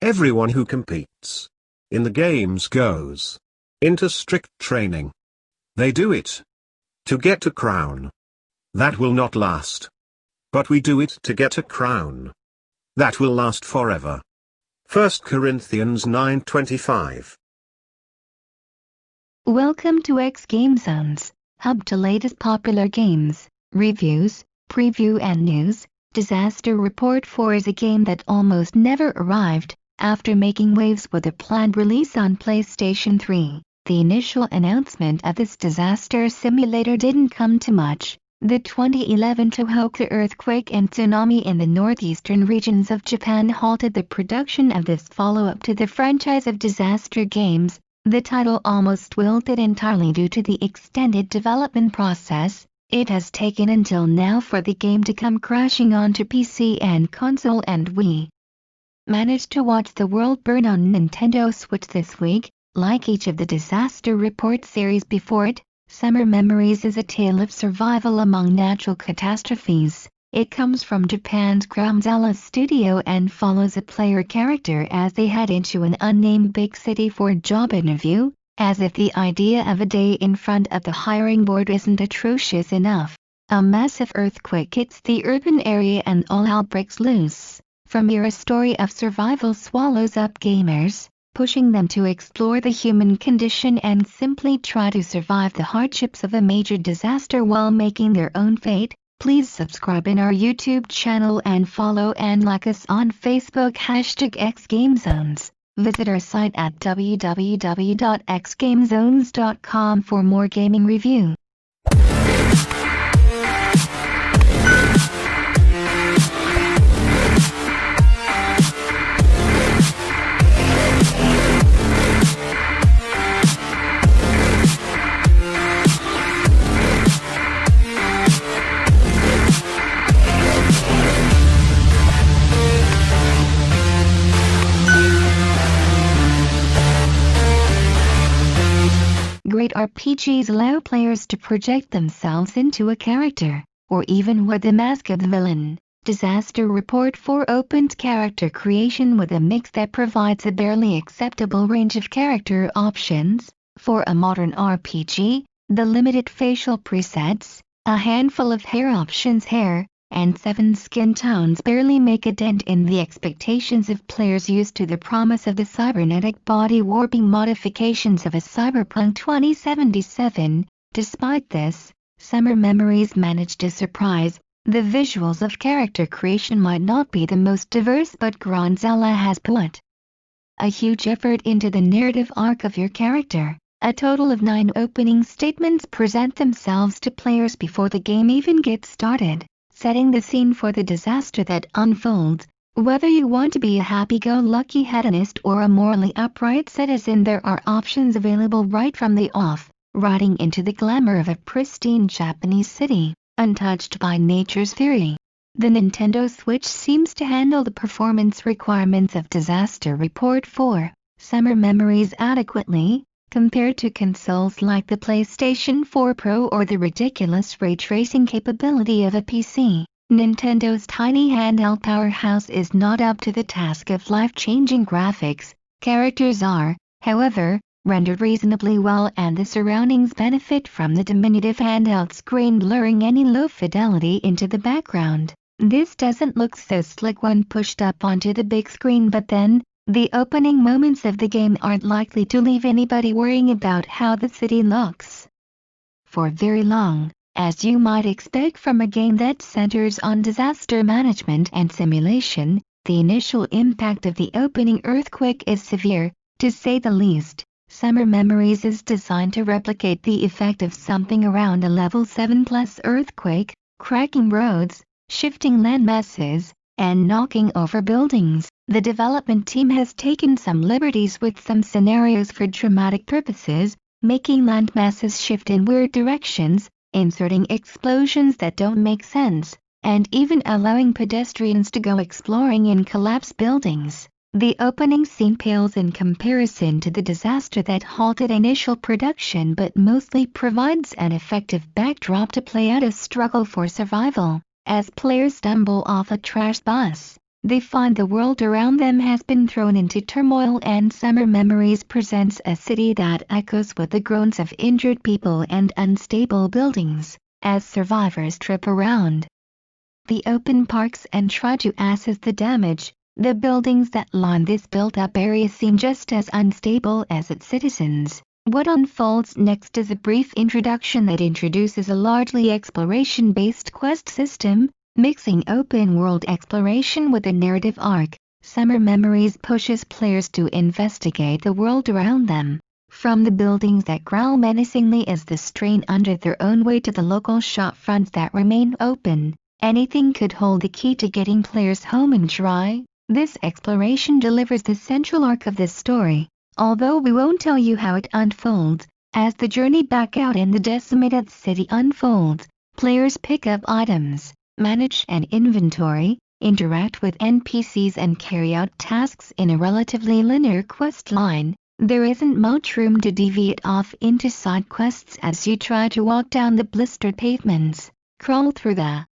Everyone who competes in the games goes into strict training. They do it to get a crown. That will not last. But we do it to get a crown that will last forever. 1 Corinthians 9:25. Welcome to xGameZones, hub to latest popular games, reviews, preview and news. Disaster Report 4 is a game that almost never arrived, after making waves with a planned release on PlayStation 3. The initial announcement of this disaster simulator didn't come to much. The 2011 Tohoku earthquake and tsunami in the northeastern regions of Japan halted the production of this follow-up to the franchise of disaster games. The title almost wilted entirely due to the extended development process. It has taken until now for the game to come crashing onto PC and console, and we managed to watch the world burn on Nintendo Switch this week. Like each of the Disaster Report series before it, Summer Memories is a tale of survival among natural catastrophes. It comes from Japan's xGameZones studio and follows a player character as they head into an unnamed big city for a job interview. As if the idea of a day in front of the hiring board isn't atrocious enough, a massive earthquake hits the urban area and all hell breaks loose. From here, a story of survival swallows up gamers, pushing them to explore the human condition and simply try to survive the hardships of a major disaster while making their own fate. Please subscribe in our YouTube channel and follow and like us on Facebook #xGameZones. Visit our site at www.xgamezones.com for more gaming review. Great RPGs allow players to project themselves into a character, or even wear the mask of the villain. Disaster Report 4 opens character creation with a mix that provides a barely acceptable range of character options. For a modern RPG, the limited facial presets, a handful of hair options, and 7 skin tones barely make a dent in the expectations of players used to the promise of the cybernetic body warping modifications of a Cyberpunk 2077. Despite this, Summer Memories managed to surprise. The visuals of character creation might not be the most diverse, but xGameZones has put a huge effort into the narrative arc of your character. A total of 9 opening statements present themselves to players before the game even gets started, setting the scene for the disaster that unfolds. Whether you want to be a happy-go-lucky hedonist or a morally upright citizen, there are options available right from the off. Riding into the glamour of a pristine Japanese city, untouched by nature's fury. The Nintendo Switch seems to handle the performance requirements of Disaster Report 4, Summer Memories adequately, compared to consoles like the PlayStation 4 Pro or the ridiculous ray tracing capability of a PC. Nintendo's tiny handheld powerhouse is not up to the task of life-changing graphics. Characters are, however, rendered reasonably well, and the surroundings benefit from the diminutive handheld screen blurring any low fidelity into the background. This doesn't look so slick when pushed up onto the big screen, but then, the opening moments of the game aren't likely to leave anybody worrying about how the city looks for very long, as you might expect from a game that centers on disaster management and simulation. The initial impact of the opening earthquake is severe, to say the least. Summer Memories is designed to replicate the effect of something around a level 7+ earthquake, cracking roads, shifting land masses, and knocking over buildings. The development team has taken some liberties with some scenarios for dramatic purposes, making land masses shift in weird directions, inserting explosions that don't make sense, and even allowing pedestrians to go exploring in collapsed buildings. The opening scene pales in comparison to the disaster that halted initial production, but mostly provides an effective backdrop to play out a struggle for survival. As players stumble off a trash bus, they find the world around them has been thrown into turmoil, and Summer Memories presents a city that echoes with the groans of injured people and unstable buildings, as survivors trip around the open parks and try to assess the damage. The buildings that line this built-up area seem just as unstable as its citizens. What unfolds next is a brief introduction that introduces a largely exploration-based quest system, mixing open-world exploration with a narrative arc. Summer Memories pushes players to investigate the world around them, from the buildings that growl menacingly as they strain under their own weight to the local shop fronts that remain open. Anything could hold the key to getting players home and dry. This exploration delivers the central arc of this story, although we won't tell you how it unfolds. As the journey back out in the decimated city unfolds, players pick up items, manage an inventory, interact with NPCs and carry out tasks in a relatively linear quest line. There isn't much room to deviate off into side quests as you try to walk down the blistered pavements, crawl through the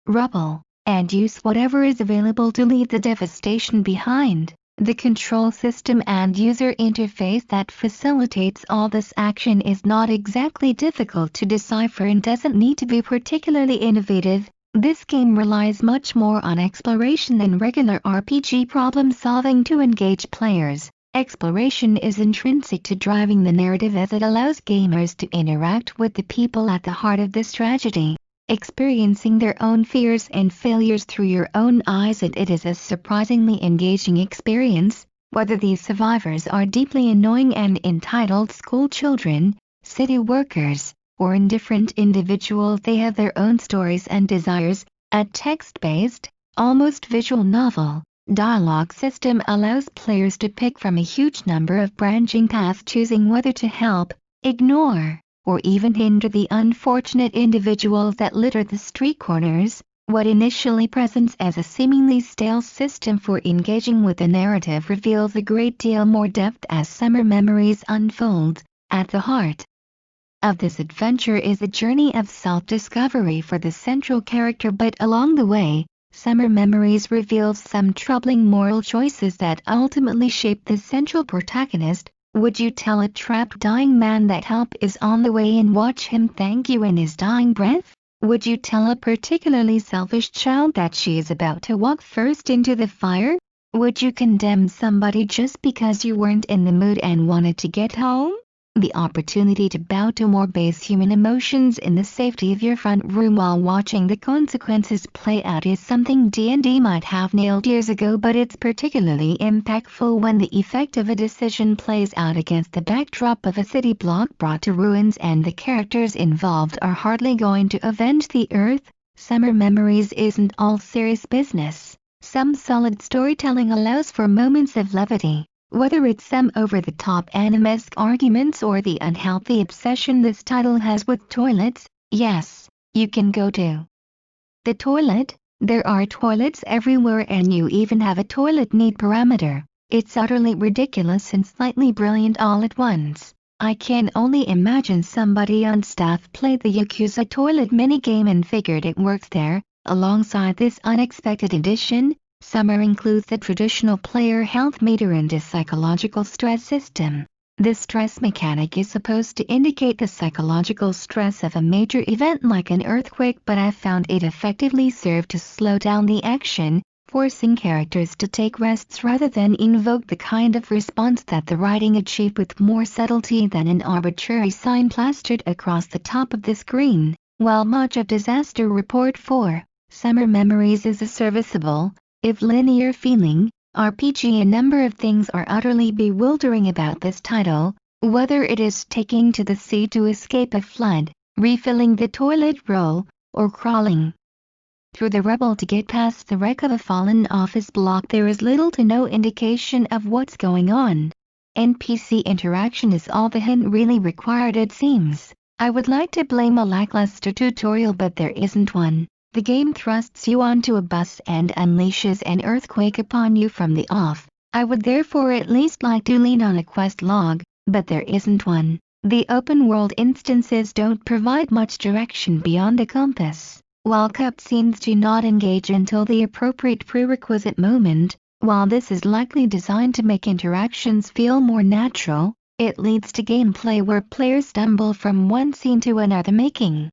rubble, and use whatever is available to leave the devastation behind. The control system and user interface that facilitates all this action is not exactly difficult to decipher and doesn't need to be particularly innovative. This game relies much more on exploration than regular RPG problem-solving to engage players. Exploration is intrinsic to driving the narrative as it allows gamers to interact with the people at the heart of this tragedy, experiencing their own fears and failures through your own eyes, and it is a surprisingly engaging experience. Whether these survivors are deeply annoying and entitled school children, city workers, or indifferent individuals, they have their own stories and desires. A text-based, almost visual novel dialogue system allows players to pick from a huge number of branching paths, choosing whether to help, ignore, or even hinder the unfortunate individuals that litter the street corners. What initially presents as a seemingly stale system for engaging with the narrative reveals a great deal more depth as Summer Memories unfolds. At the heart of this adventure is a journey of self-discovery for the central character, but along the way, Summer Memories reveals some troubling moral choices that ultimately shape the central protagonist. Would you tell a trapped dying man that help is on the way and watch him thank you in his dying breath? Would you tell a particularly selfish child that she is about to walk first into the fire? Would you condemn somebody just because you weren't in the mood and wanted to get home? The opportunity to bow to more base human emotions in the safety of your front room while watching the consequences play out is something D&D might have nailed years ago, but it's particularly impactful when the effect of a decision plays out against the backdrop of a city block brought to ruins and the characters involved are hardly going to avenge the earth. Summer Memories isn't all serious business. Some solid storytelling allows for moments of levity. Whether it's some over-the-top anime-esque arguments or the unhealthy obsession this title has with toilets, yes, you can go to the toilet. There are toilets everywhere and you even have a toilet need parameter. It's utterly ridiculous and slightly brilliant all at once. I can only imagine somebody on staff played the Yakuza toilet minigame and figured it works there. Alongside this unexpected addition, Summer includes the traditional player health meter and a psychological stress system. This stress mechanic is supposed to indicate the psychological stress of a major event like an earthquake, but I found it effectively served to slow down the action, forcing characters to take rests rather than invoke the kind of response that the writing achieved with more subtlety than an arbitrary sign plastered across the top of the screen. While much of Disaster Report 4, Summer Memories is a serviceable, if linear feeling RPG, a number of things are utterly bewildering about this title, whether it is taking to the sea to escape a flood, refilling the toilet roll, or crawling through the rubble to get past the wreck of a fallen office block. There is little to no indication of what's going on. NPC interaction is all the hint really required, it seems. I would like to blame a lackluster tutorial, but there isn't one. The game thrusts you onto a bus and unleashes an earthquake upon you from the off. I would therefore at least like to lean on a quest log, but there isn't one. The open world instances don't provide much direction beyond a compass. while cutscenes do not engage until the appropriate prerequisite moment. While this is likely designed to make interactions feel more natural, it leads to gameplay where players stumble from one scene to another, making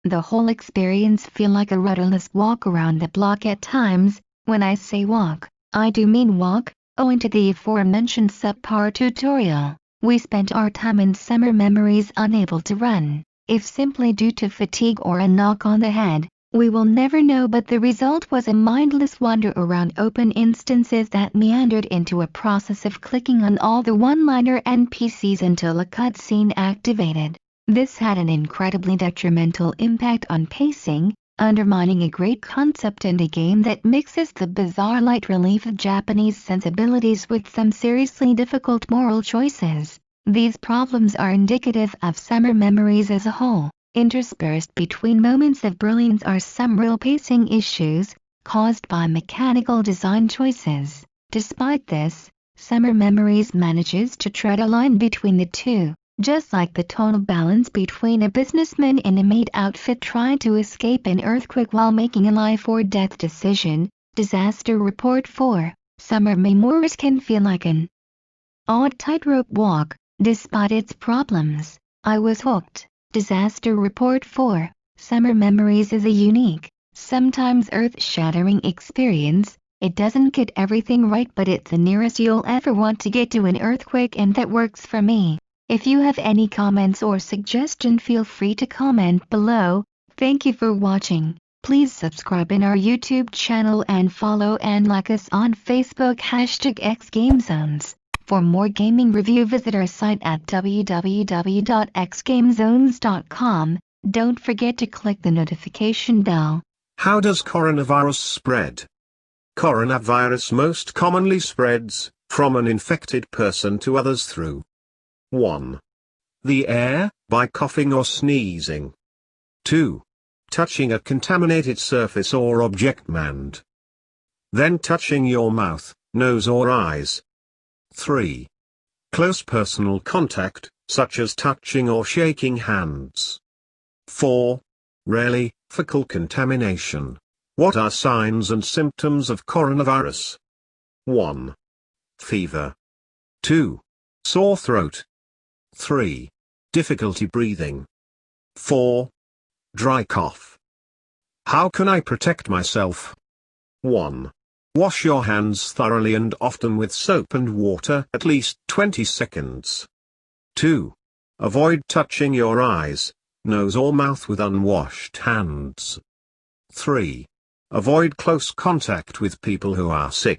the whole experience feel like a rudderless walk around the block at times. When I say walk, I do mean walk. Owing to the aforementioned subpar tutorial, we spent our time in Summer Memories unable to run. If simply due to fatigue or a knock on the head, we will never know, but the result was a mindless wander around open instances that meandered into a process of clicking on all the one-liner NPCs until a cutscene activated. This had an incredibly detrimental impact on pacing, undermining a great concept and a game that mixes the bizarre light relief of Japanese sensibilities with some seriously difficult moral choices. These problems are indicative of Summer Memories as a whole. Interspersed between moments of brilliance are some real pacing issues, caused by mechanical design choices. Despite this, Summer Memories manages to tread a line between the two, just like the tonal balance between a businessman in a maid outfit trying to escape an earthquake while making a life-or-death decision. Disaster Report 4. Summer Memories can feel like an odd tightrope walk. Despite its problems, I was hooked. Disaster Report 4. Summer Memories is a unique, sometimes earth-shattering experience. It doesn't get everything right, but it's the nearest you'll ever want to get to an earthquake, and that works for me. If you have any comments or suggestion, feel free to comment below. Thank you for watching. Please subscribe in our YouTube channel and follow and like us on Facebook #xGameZones. For more gaming review, visit our site at www.xgamezones.com. Don't forget to click the notification bell. How does coronavirus spread? Coronavirus most commonly spreads from an infected person to others through 1. The air, by coughing or sneezing. 2. Touching a contaminated surface or object manned. Then touching your mouth, nose or eyes. 3. Close personal contact, such as touching or shaking hands. 4. Rarely, fecal contamination. What are signs and symptoms of coronavirus? 1. Fever. 2. Sore throat. 3. Difficulty breathing. 4. Dry cough. How can I protect myself? 1. Wash your hands thoroughly and often with soap and water at least 20 seconds. 2. Avoid touching your eyes, nose or mouth with unwashed hands. 3. Avoid close contact with people who are sick.